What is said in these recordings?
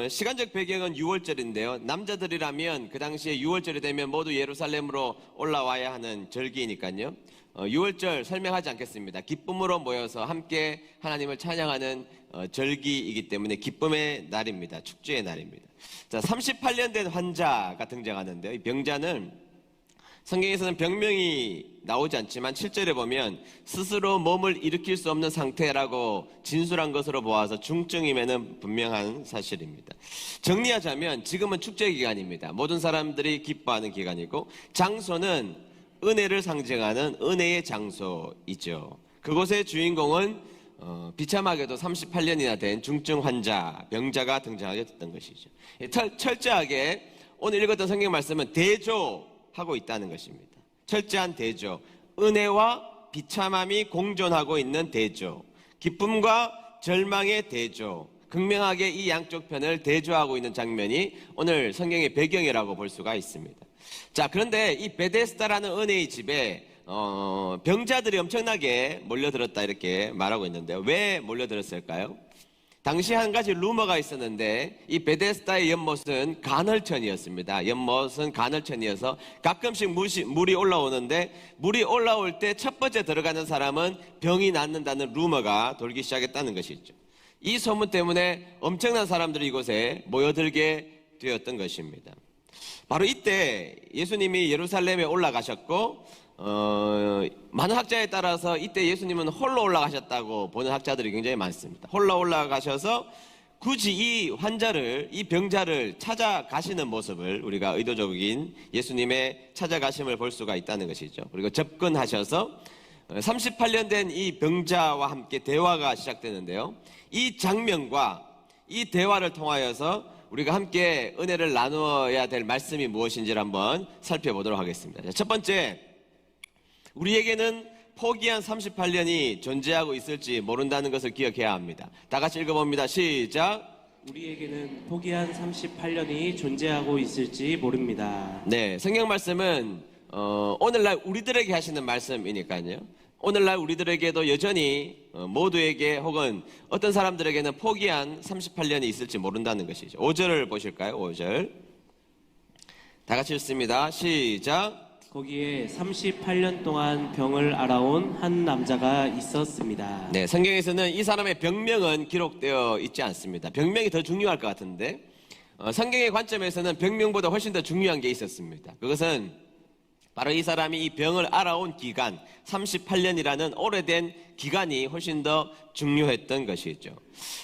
시간적 배경은 유월절인데요. 남자들이라면 그 당시에 유월절이 되면 모두 예루살렘으로 올라와야 하는 절기니까요. 유월절 설명하지 않겠습니다. 기쁨으로 모여서 함께 하나님을 찬양하는 절기이기 때문에 기쁨의 날입니다. 축제의 날입니다. 자, 38년 된 환자가 등장하는데요. 이 병자는 성경에서는 병명이 나오지 않지만 7절에 보면 스스로 몸을 일으킬 수 없는 상태라고 진술한 것으로 보아서 중증임에는 분명한 사실입니다. 정리하자면 지금은 축제 기간입니다. 모든 사람들이 기뻐하는 기간이고, 장소는 은혜를 상징하는 은혜의 장소이죠. 그곳의 주인공은 비참하게도 38년이나 된 중증 환자, 병자가 등장하게 됐던 것이죠. 철저하게 오늘 읽었던 성경 말씀은 대조하고 있다는 것입니다. 철저한 대조, 은혜와 비참함이 공존하고 있는 대조, 기쁨과 절망의 대조, 극명하게 이 양쪽 편을 대조하고 있는 장면이 오늘 성경의 배경이라고 볼 수가 있습니다. 자, 그런데 이 베데스다라는 은혜의 집에 병자들이 엄청나게 몰려들었다 이렇게 말하고 있는데요. 왜 몰려들었을까요? 당시 한 가지 루머가 있었는데, 이 베데스다의 연못은 간헐천이었습니다. 연못은 간헐천이어서 가끔씩 물이 올라오는데, 물이 올라올 때 첫 번째 들어가는 사람은 병이 낫는다는 루머가 돌기 시작했다는 것이죠. 이 소문 때문에 엄청난 사람들이 이곳에 모여들게 되었던 것입니다. 바로 이때 예수님이 예루살렘에 올라가셨고, 많은 학자에 따라서 이때 예수님은 홀로 올라가셨다고 보는 학자들이 굉장히 많습니다. 홀로 올라가셔서 굳이 이 환자를, 이 병자를 찾아가시는 모습을 우리가 의도적인 예수님의 찾아가심을 볼 수가 있다는 것이죠. 그리고 접근하셔서 38년 된 이 병자와 함께 대화가 시작되는데요. 이 장면과 이 대화를 통하여서 우리가 함께 은혜를 나누어야 될 말씀이 무엇인지를 한번 살펴보도록 하겠습니다. 첫 번째, 우리에게는 포기한 38년이 존재하고 있을지 모른다는 것을 기억해야 합니다. 다 같이 읽어봅니다. 시작. 우리에게는 포기한 38년이 존재하고 있을지 모릅니다. 네, 성경 말씀은 오늘날 우리들에게 하시는 말씀이니까요. 오늘날 우리들에게도 여전히 모두에게 혹은 어떤 사람들에게는 포기한 38년이 있을지 모른다는 것이죠. 5절을 보실까요? 5절. 다 같이 읽습니다. 시작. 거기에 38년 동안 병을 앓아온 한 남자가 있었습니다. 네, 성경에서는 이 사람의 병명은 기록되어 있지 않습니다. 병명이 더 중요할 것 같은데, 성경의 관점에서는 병명보다 훨씬 더 중요한 게 있었습니다. 그것은 바로 이 사람이 이 병을 앓아온 기간, 38년이라는 오래된 기간이 훨씬 더 중요했던 것이죠.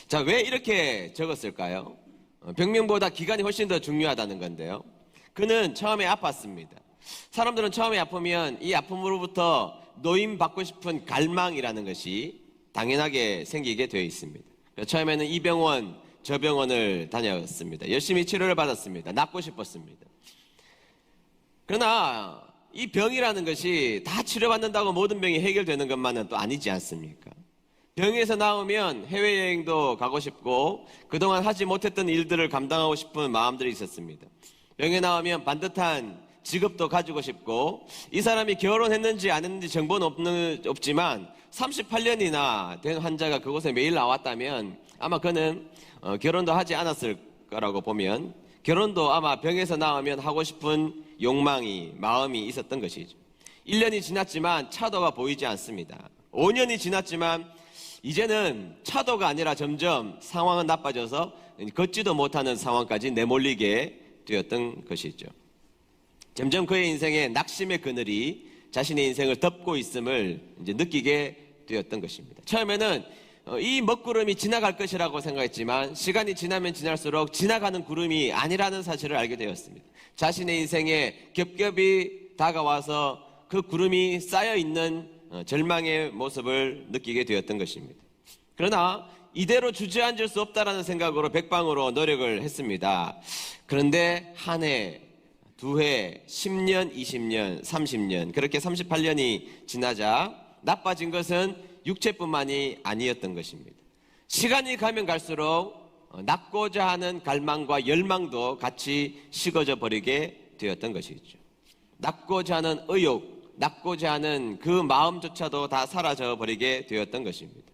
자, 왜 이렇게 적었을까요? 병명보다 기간이 훨씬 더 중요하다는 건데요. 그는 처음에 아팠습니다. 사람들은 처음에 아프면 이 아픔으로부터 노임받고 싶은 갈망이라는 것이 당연하게 생기게 되어 있습니다. 처음에는 이 병원, 저 병원을 다녔습니다. 열심히 치료를 받았습니다. 낫고 싶었습니다. 그러나 이 병이라는 것이 다 치료받는다고 모든 병이 해결되는 것만은 또 아니지 않습니까? 병에서 나오면 해외여행도 가고 싶고 그동안 하지 못했던 일들을 감당하고 싶은 마음들이 있었습니다. 병에 나오면 반듯한 직업도 가지고 싶고, 이 사람이 결혼했는지 안 했는지 정보는 없지만 38년이나 된 환자가 그곳에 매일 나왔다면 아마 그는 결혼도 하지 않았을 거라고 보면, 결혼도 아마 병에서 나오면 하고 싶은 욕망이, 마음이 있었던 것이죠. 1년이 지났지만 차도가 보이지 않습니다. 5년이 지났지만 이제는 차도가 아니라 점점 상황은 나빠져서 걷지도 못하는 상황까지 내몰리게 되었던 것이죠. 점점 그의 인생에 낙심의 그늘이 자신의 인생을 덮고 있음을 이제 느끼게 되었던 것입니다. 처음에는 이 먹구름이 지나갈 것이라고 생각했지만 시간이 지나면 지날수록 지나가는 구름이 아니라는 사실을 알게 되었습니다. 자신의 인생에 겹겹이 다가와서 그 구름이 쌓여있는 절망의 모습을 느끼게 되었던 것입니다. 그러나 이대로 주저앉을 수 없다라는 생각으로 백방으로 노력을 했습니다. 그런데 한 해, 두 해, 10년, 20년, 30년, 그렇게 38년이 지나자 나빠진 것은 육체뿐만이 아니었던 것입니다. 시간이 가면 갈수록 낫고자 하는 갈망과 열망도 같이 식어져 버리게 되었던 것이죠. 낫고자 하는 의욕, 낫고자 하는 그 마음조차도 다 사라져 버리게 되었던 것입니다.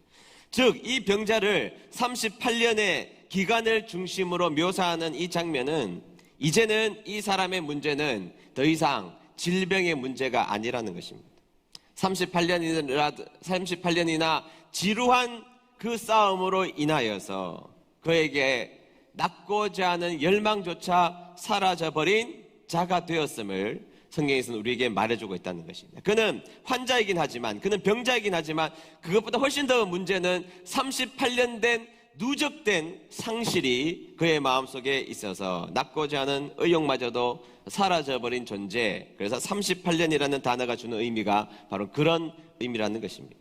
즉, 이 병자를 38년의 기간을 중심으로 묘사하는 이 장면은 이제는 이 사람의 문제는 더 이상 질병의 문제가 아니라는 것입니다. 38년이나 지루한 그 싸움으로 인하여서 그에게 낫고자 하는 열망조차 사라져버린 자가 되었음을 성경에서는 우리에게 말해주고 있다는 것입니다. 그는 환자이긴 하지만, 그는 병자이긴 하지만 그것보다 훨씬 더 문제는 38년 된 누적된 상실이 그의 마음속에 있어서 낫고자 하는 의욕마저도 사라져버린 존재. 그래서 38년이라는 단어가 주는 의미가 바로 그런 의미라는 것입니다.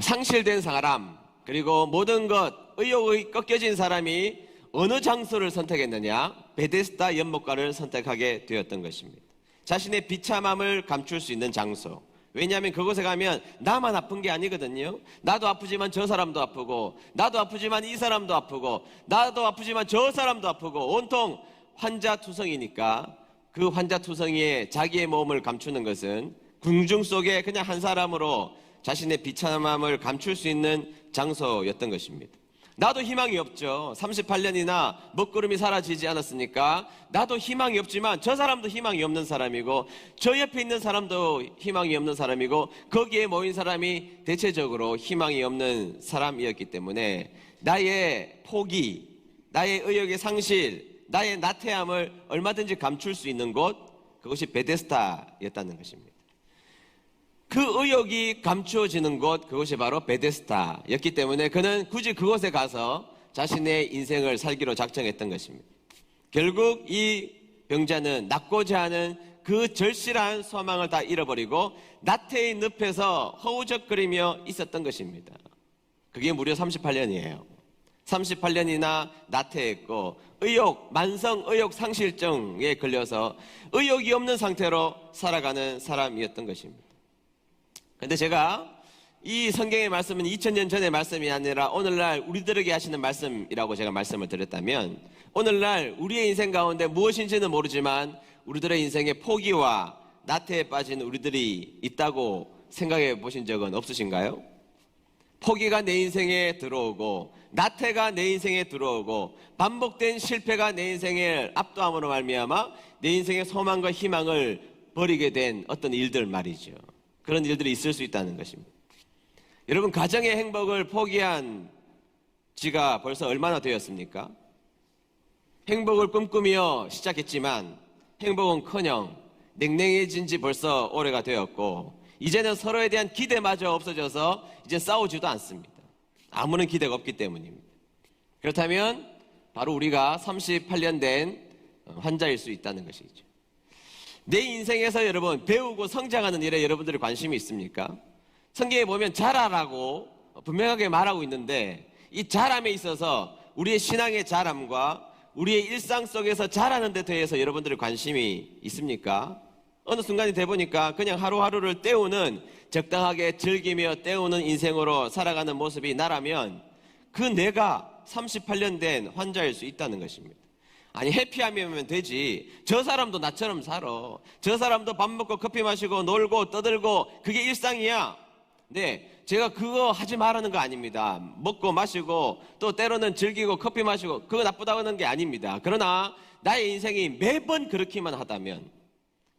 상실된 사람, 그리고 모든 것, 의욕이 꺾여진 사람이 어느 장소를 선택했느냐? 베데스다 연못가를 선택하게 되었던 것입니다. 자신의 비참함을 감출 수 있는 장소. 왜냐하면 그곳에 가면 나만 아픈 게 아니거든요. 나도 아프지만 저 사람도 아프고, 나도 아프지만 이 사람도 아프고, 나도 아프지만 저 사람도 아프고, 온통 환자투성이니까 그 환자투성이에 자기의 몸을 감추는 것은 궁중 속에 그냥 한 사람으로 자신의 비참함을 감출 수 있는 장소였던 것입니다. 나도 희망이 없죠. 38년이나 먹구름이 사라지지 않았으니까 나도 희망이 없지만 저 사람도 희망이 없는 사람이고, 저 옆에 있는 사람도 희망이 없는 사람이고, 거기에 모인 사람이 대체적으로 희망이 없는 사람이었기 때문에 나의 포기, 나의 의욕의 상실, 나의 나태함을 얼마든지 감출 수 있는 곳, 그것이 베데스다였다는 것입니다. 그 의욕이 감추어지는 곳, 그것이 바로 베데스다였기 때문에 그는 굳이 그곳에 가서 자신의 인생을 살기로 작정했던 것입니다. 결국 이 병자는 낫고자 하는 그 절실한 소망을 다 잃어버리고 나태의 늪에서 허우적거리며 있었던 것입니다. 그게 무려 38년이에요. 38년이나 나태했고 만성 의욕 상실증에 걸려서 의욕이 없는 상태로 살아가는 사람이었던 것입니다. 근데 제가 이 성경의 말씀은 2000년 전의 말씀이 아니라 오늘날 우리들에게 하시는 말씀이라고 제가 말씀을 드렸다면, 오늘날 우리의 인생 가운데 무엇인지는 모르지만 우리들의 인생에 포기와 나태에 빠진 우리들이 있다고 생각해 보신 적은 없으신가요? 포기가 내 인생에 들어오고, 나태가 내 인생에 들어오고, 반복된 실패가 내 인생을 압도함으로 말미암아 내 인생의 소망과 희망을 버리게 된 어떤 일들 말이죠. 그런 일들이 있을 수 있다는 것입니다. 여러분, 가정의 행복을 포기한 지가 벌써 얼마나 되었습니까? 행복을 꿈꾸며 시작했지만 행복은커녕 냉랭해진 지 벌써 오래가 되었고, 이제는 서로에 대한 기대마저 없어져서 이제 싸우지도 않습니다. 아무런 기대가 없기 때문입니다. 그렇다면 바로 우리가 38년 된 환자일 수 있다는 것이죠. 내 인생에서 여러분, 배우고 성장하는 일에 여러분들이 관심이 있습니까? 성경에 보면 자라라고 분명하게 말하고 있는데, 이 자람에 있어서 우리의 신앙의 자람과 우리의 일상 속에서 자라는 데 대해서 여러분들의 관심이 있습니까? 어느 순간이 돼 보니까 그냥 하루하루를 때우는, 적당하게 즐기며 때우는 인생으로 살아가는 모습이 나라면 그 내가 38년 된 환자일 수 있다는 것입니다. 아니, 해피하면 되지. 저 사람도 나처럼 살아. 저 사람도 밥 먹고 커피 마시고 놀고 떠들고 그게 일상이야. 네, 제가 그거 하지 말라는 거 아닙니다. 먹고 마시고 또 때로는 즐기고 커피 마시고 그거 나쁘다고 하는 게 아닙니다. 그러나 나의 인생이 매번 그렇기만 하다면,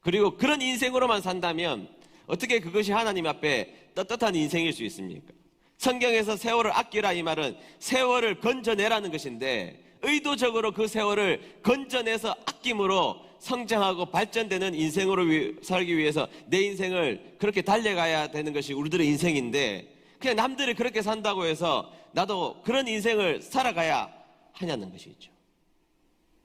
그리고 그런 인생으로만 산다면 어떻게 그것이 하나님 앞에 떳떳한 인생일 수 있습니까? 성경에서 세월을 아끼라 이 말은 세월을 건져내라는 것인데, 의도적으로 그 세월을 건져내서 아낌으로 성장하고 발전되는 인생으로 살기 위해서 내 인생을 그렇게 달려가야 되는 것이 우리들의 인생인데, 그냥 남들이 그렇게 산다고 해서 나도 그런 인생을 살아가야 하냐는 것이죠.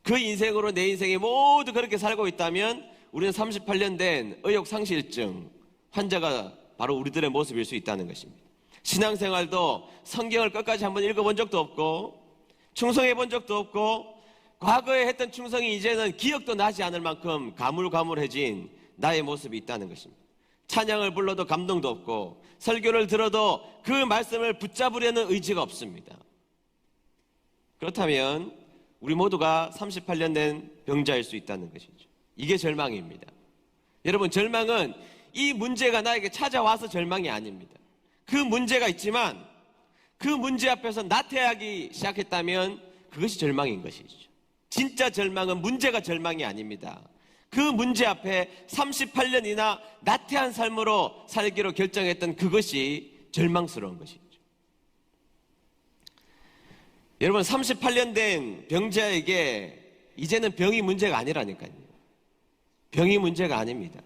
그 인생으로 내 인생이 모두 그렇게 살고 있다면 우리는 38년 된 의욕상실증 환자가 바로 우리들의 모습일 수 있다는 것입니다. 신앙생활도 성경을 끝까지 한번 읽어본 적도 없고 충성해 본 적도 없고, 과거에 했던 충성이 이제는 기억도 나지 않을 만큼 가물가물해진 나의 모습이 있다는 것입니다. 찬양을 불러도 감동도 없고, 설교를 들어도 그 말씀을 붙잡으려는 의지가 없습니다. 그렇다면 우리 모두가 38년 된 병자일 수 있다는 것이죠. 이게 절망입니다. 여러분, 절망은 이 문제가 나에게 찾아와서 절망이 아닙니다. 그 문제가 있지만 그 문제 앞에서 나태하기 시작했다면 그것이 절망인 것이죠. 진짜 절망은 문제가 절망이 아닙니다. 그 문제 앞에 38년이나 나태한 삶으로 살기로 결정했던 그것이 절망스러운 것이죠. 여러분, 38년 된 병자에게 이제는 병이 문제가 아니라니까요. 병이 문제가 아닙니다.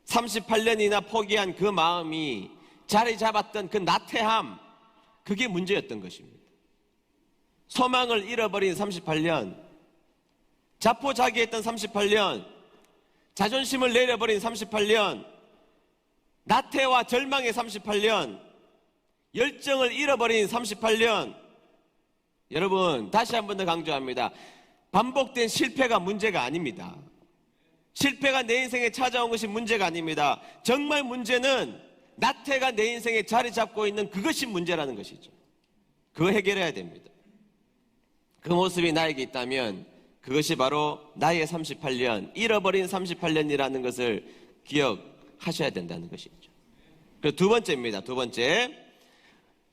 38년이나 포기한 그 마음이 자리 잡았던 그 나태함, 그게 문제였던 것입니다. 소망을 잃어버린 38년, 자포자기했던 38년, 자존심을 내려버린 38년, 나태와 절망의 38년, 열정을 잃어버린 38년. 여러분, 다시 한 번 더 강조합니다. 반복된 실패가 문제가 아닙니다. 실패가 내 인생에 찾아온 것이 문제가 아닙니다. 정말 문제는 나태가 내 인생에 자리 잡고 있는 그것이 문제라는 것이죠. 그거 해결해야 됩니다. 그 모습이 나에게 있다면 그것이 바로 나의 38년, 잃어버린 38년이라는 것을 기억하셔야 된다는 것이죠. 그리고 두 번째입니다. 두 번째,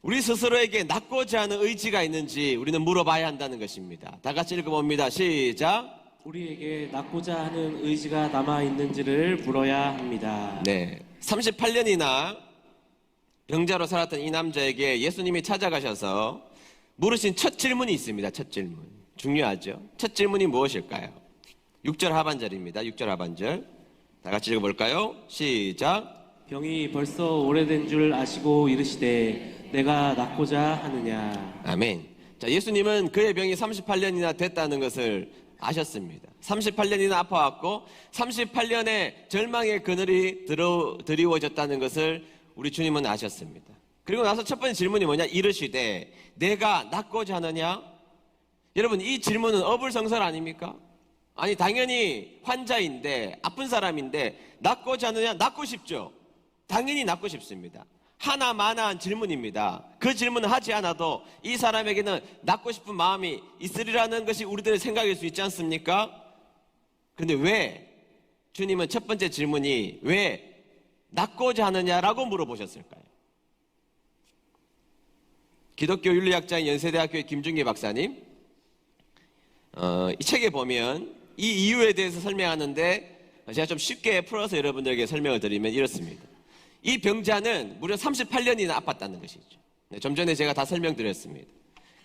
우리 스스로에게 낫고자 하는 의지가 있는지 우리는 물어봐야 한다는 것입니다. 다 같이 읽어봅니다. 시작. 우리에게 낫고자 하는 의지가 남아있는지를 물어야 합니다. 네, 38년이나 병자로 살았던 이 남자에게 예수님이 찾아가셔서 물으신 첫 질문이 있습니다. 첫 질문. 중요하죠. 첫 질문이 무엇일까요? 6절 하반절입니다. 6절 하반절. 다 같이 읽어볼까요? 시작. 병이 벌써 오래된 줄 아시고 이르시되 내가 낫고자 하느냐. 아멘. 자, 예수님은 그의 병이 38년이나 됐다는 것을 아셨습니다. 38년이나 아파왔고 38년의 절망의 그늘이 드리워졌다는 것을 우리 주님은 아셨습니다. 그리고 나서 첫 번째 질문이 뭐냐? 이르시되 내가 낫고자 하느냐? 여러분, 이 질문은 어불성설 아닙니까? 아니, 당연히 환자인데, 아픈 사람인데 낫고자 하느냐? 낫고 싶죠. 당연히 낫고 싶습니다. 하나마나한 질문입니다. 그 질문을 하지 않아도 이 사람에게는 낫고 싶은 마음이 있으리라는 것이 우리들의 생각일 수 있지 않습니까? 그런데 왜 주님은 첫 번째 질문이 왜 낫고자 하느냐라고 물어보셨을까요? 기독교 윤리학자인 연세대학교의 김중기 박사님, 이 책에 보면 이 이유에 대해서 설명하는데 제가 좀 쉽게 풀어서 여러분들에게 설명을 드리면 이렇습니다. 이 병자는 무려 38년이나 아팠다는 것이죠. 네, 좀 전에 제가 다 설명드렸습니다.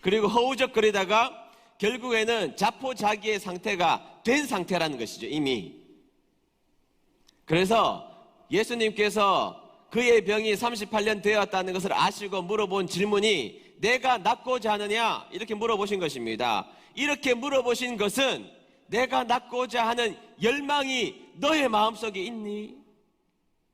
그리고 허우적거리다가 결국에는 자포자기의 상태가 된 상태라는 것이죠, 이미. 그래서 예수님께서 그의 병이 38년 되었다는 것을 아시고 물어본 질문이 내가 낫고자 하느냐? 이렇게 물어보신 것입니다. 이렇게 물어보신 것은 내가 낫고자 하는 열망이 너의 마음속에 있니?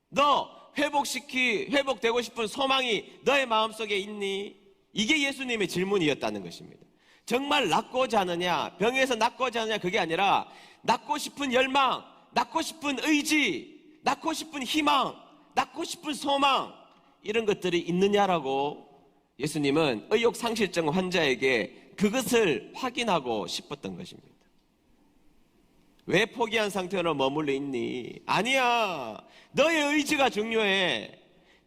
너 회복되고 싶은 소망이 너의 마음속에 있니? 이게 예수님의 질문이었다는 것입니다. 정말 낫고자 하느냐, 병에서 낫고자 하느냐, 그게 아니라 낫고 싶은 열망, 낫고 싶은 의지, 낫고 싶은 희망, 낫고 싶은 소망, 이런 것들이 있느냐라고 예수님은 의욕상실증 환자에게 그것을 확인하고 싶었던 것입니다. 왜 포기한 상태로 머물러 있니? 아니야. 너의 의지가 중요해.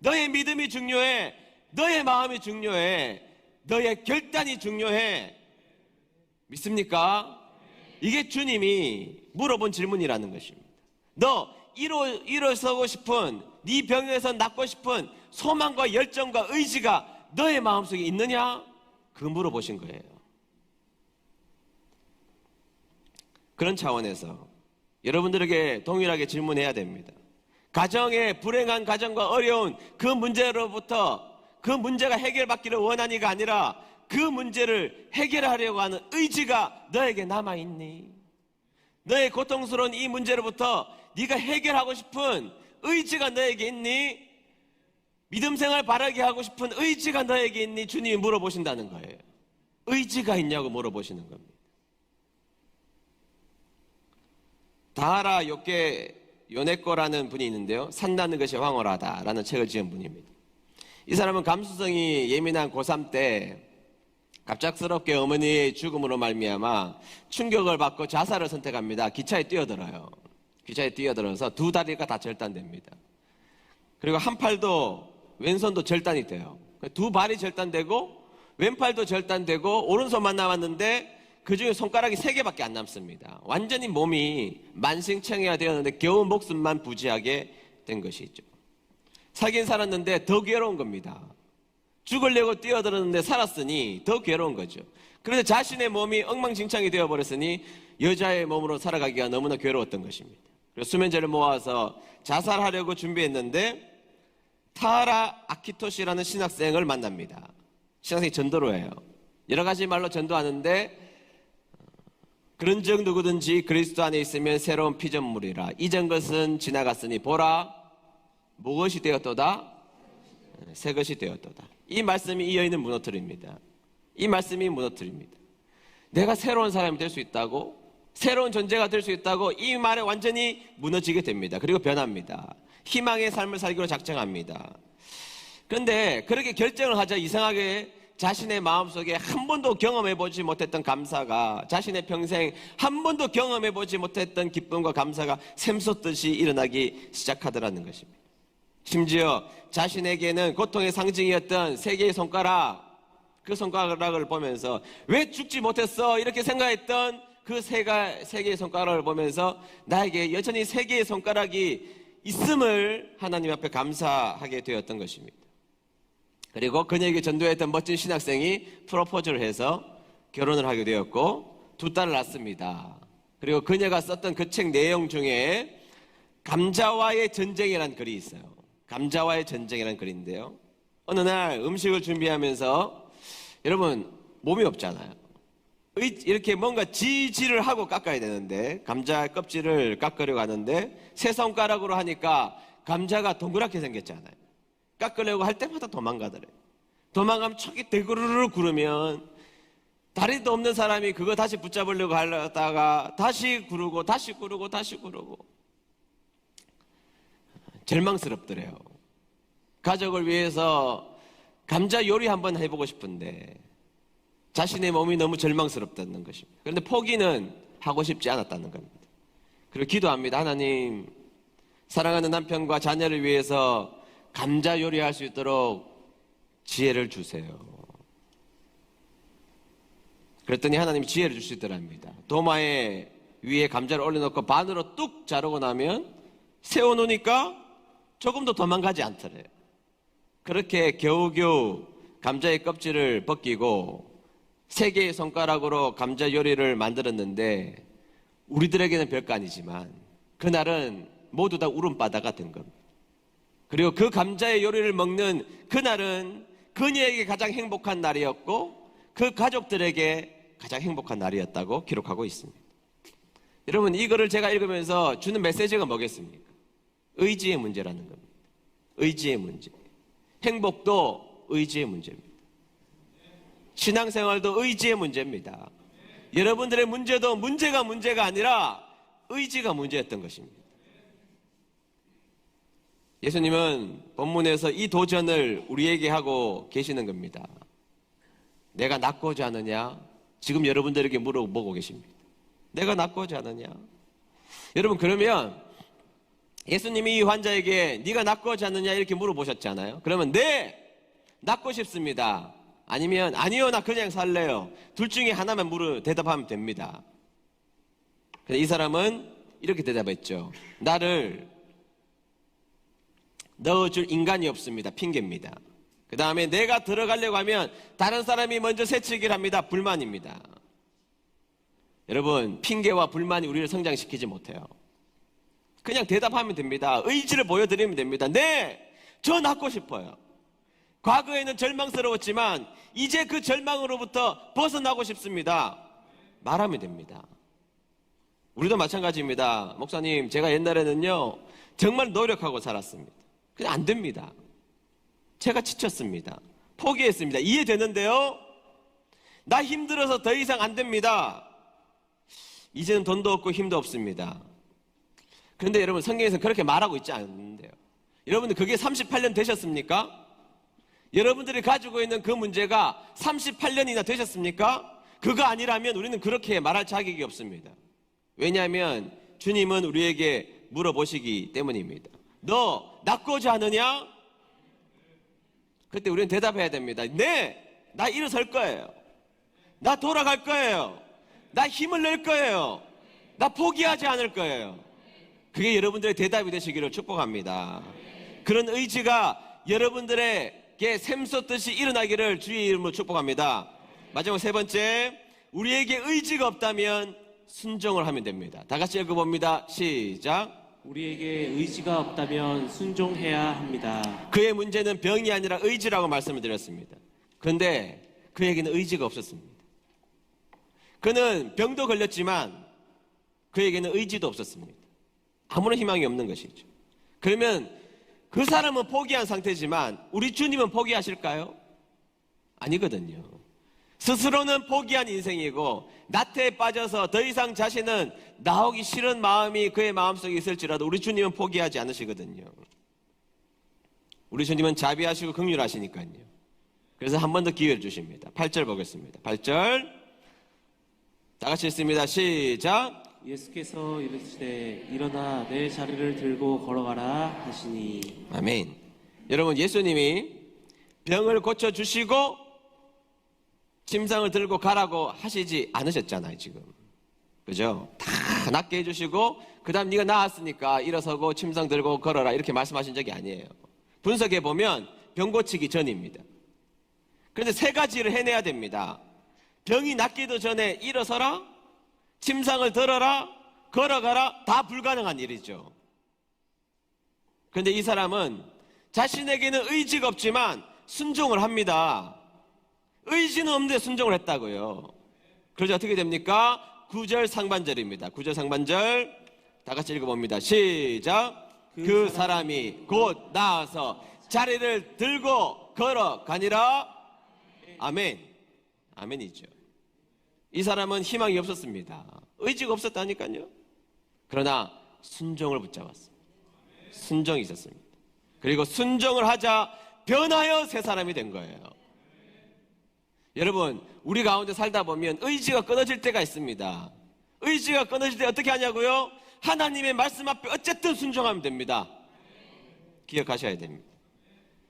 너의 믿음이 중요해. 너의 마음이 중요해. 너의 결단이 중요해. 믿습니까? 이게 주님이 물어본 질문이라는 것입니다. 너 일어서고 싶은, 네 병에서 낫고 싶은 소망과 열정과 의지가 너의 마음속에 있느냐? 그거 물어보신 거예요. 그런 차원에서 여러분들에게 동일하게 질문해야 됩니다. 가정의 불행한 가정과 어려운 그 문제로부터 그 문제가 해결받기를 원하니가 아니라 그 문제를 해결하려고 하는 의지가 너에게 남아있니? 너의 고통스러운 이 문제로부터 네가 해결하고 싶은 의지가 너에게 있니? 믿음 생활 바르게 하고 싶은 의지가 너에게 있니? 주님이 물어보신다는 거예요. 의지가 있냐고 물어보시는 겁니다. 다하라 요네코라는 분이 있는데요. 산다는 것이 황홀하다라는 책을 지은 분입니다. 이 사람은 감수성이 예민한 고3 때 갑작스럽게 어머니의 죽음으로 말미암아 충격을 받고 자살을 선택합니다. 기차에 뛰어들어요. 기차에 뛰어들어서 두 다리가 다 절단됩니다. 그리고 한 팔도 왼손도 절단이 돼요. 두 발이 절단되고 왼팔도 절단되고 오른손만 남았는데 그중에 손가락이 3개밖에 안 남습니다. 완전히 몸이 만신창이가 되었는데 겨우 목숨만 부지하게 된 것이죠. 살긴 살았는데 더 괴로운 겁니다. 죽으려고 뛰어들었는데 살았으니 더 괴로운 거죠. 그런데 자신의 몸이 엉망진창이 되어버렸으니 여자의 몸으로 살아가기가 너무나 괴로웠던 것입니다. 그래서 수면제를 모아서 자살하려고 준비했는데 타하라 아키토시라는 신학생을 만납니다. 신학생이 전도로예요. 여러 가지 말로 전도하는데 그런즉 누구든지 그리스도 안에 있으면 새로운 피조물이라. 이전 것은 지나갔으니 보라 무엇이 되었도다? 새 것이 되었도다. 이 말씀이 이 여인을 무너뜨립니다. 이 말씀이 무너뜨립니다. 내가 새로운 사람이 될 수 있다고, 새로운 존재가 될 수 있다고 이 말에 완전히 무너지게 됩니다. 그리고 변합니다. 희망의 삶을 살기로 작정합니다. 그런데 그렇게 결정을 하자 이상하게 자신의 마음속에 한 번도 경험해보지 못했던 감사가, 자신의 평생 한 번도 경험해보지 못했던 기쁨과 감사가 샘솟듯이 일어나기 시작하더라는 것입니다. 심지어 자신에게는 고통의 상징이었던 3개의 손가락, 그 손가락을 보면서 왜 죽지 못했어? 이렇게 생각했던 그 3개의 손가락을 보면서 나에게 여전히 3개의 손가락이 있음을 하나님 앞에 감사하게 되었던 것입니다. 그리고 그녀에게 전도했던 멋진 신학생이 프로포즈를 해서 결혼을 하게 되었고 2딸을 낳습니다. 그리고 그녀가 썼던 그 책 내용 중에 감자와의 전쟁이라는 글이 있어요. 감자와의 전쟁이라는 글인데요. 어느 날 음식을 준비하면서 여러분 몸이 없잖아요. 이렇게 뭔가 지지를 하고 깎아야 되는데 감자 껍질을 깎으려고 하는데 3손가락으로 하니까 감자가 동그랗게 생겼잖아요. 깎으려고 할 때마다 도망가더래요. 도망가면 척이 대구르르 구르면 다리도 없는 사람이 그거 다시 붙잡으려고 하다가 다시 구르고 다시 구르고 다시 구르고 절망스럽더래요. 가족을 위해서 감자 요리 한번 해보고 싶은데 자신의 몸이 너무 절망스럽다는 것입니다. 그런데 포기는 하고 싶지 않았다는 겁니다. 그리고 기도합니다. 하나님, 사랑하는 남편과 자녀를 위해서 감자 요리할 수 있도록 지혜를 주세요. 그랬더니 하나님이 지혜를 주시더랍니다. 도마에 위에 감자를 올려놓고 반으로 뚝 자르고 나면 세워놓으니까 조금도 도망가지 않더래요. 그렇게 겨우겨우 감자의 껍질을 벗기고 3개의 손가락으로 감자 요리를 만들었는데 우리들에게는 별거 아니지만 그날은 모두 다 울음바다가 된 겁니다. 그리고 그 감자의 요리를 먹는 그날은 그녀에게 가장 행복한 날이었고 그 가족들에게 가장 행복한 날이었다고 기록하고 있습니다. 여러분, 이거를 제가 읽으면서 주는 메시지가 뭐겠습니까? 의지의 문제라는 겁니다. 의지의 문제. 행복도 의지의 문제입니다. 신앙생활도 의지의 문제입니다. 여러분들의 문제도 문제가 아니라 의지가 문제였던 것입니다. 예수님은 본문에서 이 도전을 우리에게 하고 계시는 겁니다. 내가 낫고자 하느냐? 지금 여러분들에게 물어보고 계십니다. 내가 낫고자 하느냐? 여러분, 그러면 예수님이 이 환자에게 네가 낫고자 하느냐 이렇게 물어보셨잖아요. 그러면 네, 낫고 싶습니다. 아니면 아니요, 나 그냥 살래요. 둘 중에 하나만 대답하면 됩니다. 근데 이 사람은 이렇게 대답했죠. 나를 넣어줄 인간이 없습니다. 핑계입니다. 그 다음에 내가 들어가려고 하면 다른 사람이 먼저 새치기를 합니다. 불만입니다. 여러분, 핑계와 불만이 우리를 성장시키지 못해요. 그냥 대답하면 됩니다. 의지를 보여드리면 됩니다. 네, 저 낫고 싶어요. 과거에는 절망스러웠지만 이제 그 절망으로부터 벗어나고 싶습니다. 말하면 됩니다. 우리도 마찬가지입니다. 목사님, 제가 옛날에는요 정말 노력하고 살았습니다. 그냥 안 됩니다. 제가 지쳤습니다. 포기했습니다. 이해되는데요? 나 힘들어서 더 이상 안 됩니다. 이제는 돈도 없고 힘도 없습니다. 그런데 여러분, 성경에서는 그렇게 말하고 있지 않는데요. 여러분들 그게 38년 되셨습니까? 여러분들이 가지고 있는 그 문제가 38년이나 되셨습니까? 그거 아니라면 우리는 그렇게 말할 자격이 없습니다. 왜냐하면 주님은 우리에게 물어보시기 때문입니다. 너 낫고자 하느냐? 그때 우리는 대답해야 됩니다. 네, 나 일어설 거예요. 나 돌아갈 거예요. 나 힘을 낼 거예요. 나 포기하지 않을 거예요. 그게 여러분들의 대답이 되시기를 축복합니다. 그런 의지가 여러분들에게 샘솟듯이 일어나기를 주의 이름으로 축복합니다. 마지막 세 번째, 우리에게 의지가 없다면 순종을 하면 됩니다. 다 같이 읽어봅니다. 시작. 우리에게 의지가 없다면 순종해야 합니다. 그의 문제는 병이 아니라 의지라고 말씀을 드렸습니다. 그런데 그에게는 의지가 없었습니다. 그는 병도 걸렸지만 그에게는 의지도 없었습니다. 아무런 희망이 없는 것이죠. 그러면 그 사람은 포기한 상태지만 우리 주님은 포기하실까요? 아니거든요. 스스로는 포기한 인생이고 나태에 빠져서 더 이상 자신은 나오기 싫은 마음이 그의 마음속에 있을지라도 우리 주님은 포기하지 않으시거든요. 우리 주님은 자비하시고 긍휼하시니까요. 그래서 한 번 더 기회를 주십니다. 8절 보겠습니다. 8절 다 같이 읽습니다. 시작. 예수께서 이르시되 일어나 내 자리를 들고 걸어가라 하시니. 아멘. 여러분, 예수님이 병을 고쳐주시고 침상을 들고 가라고 하시지 않으셨잖아요, 지금. 그죠? 다 낫게 해주시고 그 다음 네가 나았으니까 일어서고 침상 들고 걸어라 이렇게 말씀하신 적이 아니에요. 분석해보면 병 고치기 전입니다. 그런데 세 가지를 해내야 됩니다. 병이 낫기도 전에 일어서라, 침상을 들어라, 걸어가라, 다 불가능한 일이죠. 그런데 이 사람은 자신에게는 의지가 없지만 순종을 합니다. 의지는 없는데 순종을 했다고요. 그러자 어떻게 됩니까? 9절 상반절입니다. 9절 상반절 다 같이 읽어봅니다. 시작. 그 사람이 곧 나아서 자리를 들고 걸어가니라. 아멘. 아멘이죠. 이 사람은 희망이 없었습니다. 의지가 없었다니까요. 그러나 순종을 붙잡았습니다. 순종이 있었습니다. 그리고 순종을 하자 변하여 새 사람이 된 거예요. 여러분, 우리 가운데 살다 보면 의지가 끊어질 때가 있습니다. 의지가 끊어질 때 어떻게 하냐고요? 하나님의 말씀 앞에 어쨌든 순종하면 됩니다. 기억하셔야 됩니다.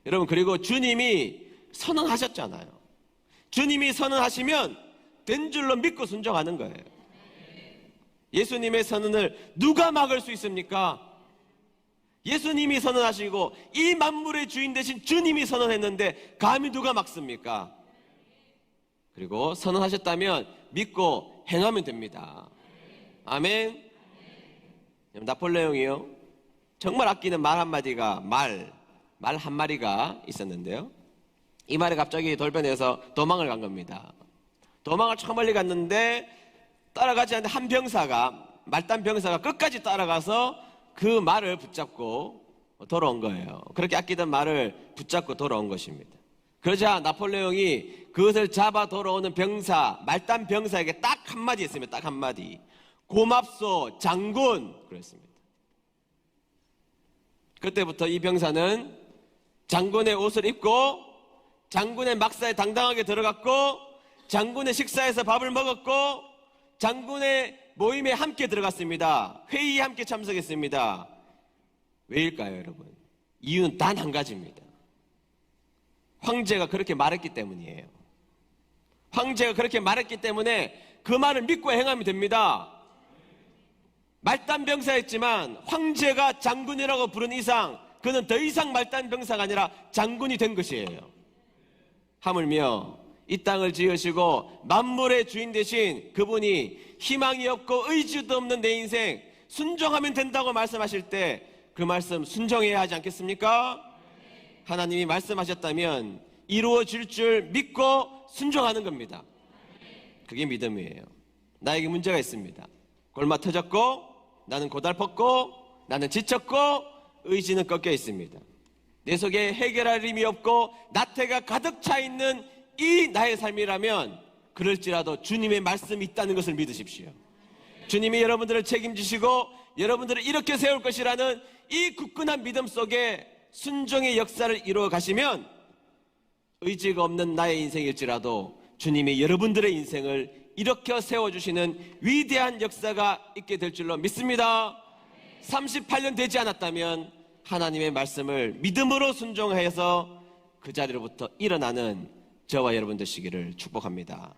여러분, 그리고 주님이 선언하셨잖아요. 주님이 선언하시면 된 줄로 믿고 순종하는 거예요. 예수님의 선언을 누가 막을 수 있습니까? 예수님이 선언하시고 이 만물의 주인 되신 주님이 선언했는데 감히 누가 막습니까? 그리고 선언하셨다면 믿고 행하면 됩니다. 아멘. 나폴레옹이요, 정말 아끼는 말 한마디가 말 한마리가 있었는데요. 이 말이 갑자기 돌변해서 도망을 간 겁니다. 도망을 저 멀리 갔는데 따라가지 않는 한 병사가, 말단 병사가 끝까지 따라가서 그 말을 붙잡고 돌아온 거예요. 그렇게 아끼던 말을 붙잡고 돌아온 것입니다. 그러자 나폴레옹이 그것을 잡아 돌아오는 병사, 말단 병사에게 딱 한마디 했습니다. 딱 한마디. 고맙소 장군 그랬습니다. 그때부터 이 병사는 장군의 옷을 입고 장군의 막사에 당당하게 들어갔고 장군의 식사에서 밥을 먹었고 장군의 모임에 함께 들어갔습니다. 회의에 함께 참석했습니다. 왜일까요, 여러분? 이유는 단 한 가지입니다. 황제가 그렇게 말했기 때문이에요. 황제가 그렇게 말했기 때문에 그 말을 믿고 행하면 됩니다. 말단 병사였지만 황제가 장군이라고 부른 이상 그는 더 이상 말단 병사가 아니라 장군이 된 것이에요. 하물며 이 땅을 지으시고 만물의 주인 되신 그분이 희망이 없고 의지도 없는 내 인생 순종하면 된다고 말씀하실 때 그 말씀 순종해야 하지 않겠습니까? 하나님이 말씀하셨다면 이루어질 줄 믿고 순종하는 겁니다. 그게 믿음이에요. 나에게 문제가 있습니다. 골마 터졌고 나는 고달팠고 나는 지쳤고 의지는 꺾여 있습니다. 내 속에 해결할 힘이 없고 나태가 가득 차 있는 이 나의 삶이라면 그럴지라도 주님의 말씀이 있다는 것을 믿으십시오. 주님이 여러분들을 책임지시고 여러분들을 이렇게 세울 것이라는 이 굳건한 믿음 속에 순종의 역사를 이루어 가시면 의지가 없는 나의 인생일지라도 주님이 여러분들의 인생을 일으켜 세워주시는 위대한 역사가 있게 될 줄로 믿습니다. 38년 되지 않았다면 하나님의 말씀을 믿음으로 순종해서 그 자리로부터 일어나는 저와 여러분 되시기를 축복합니다.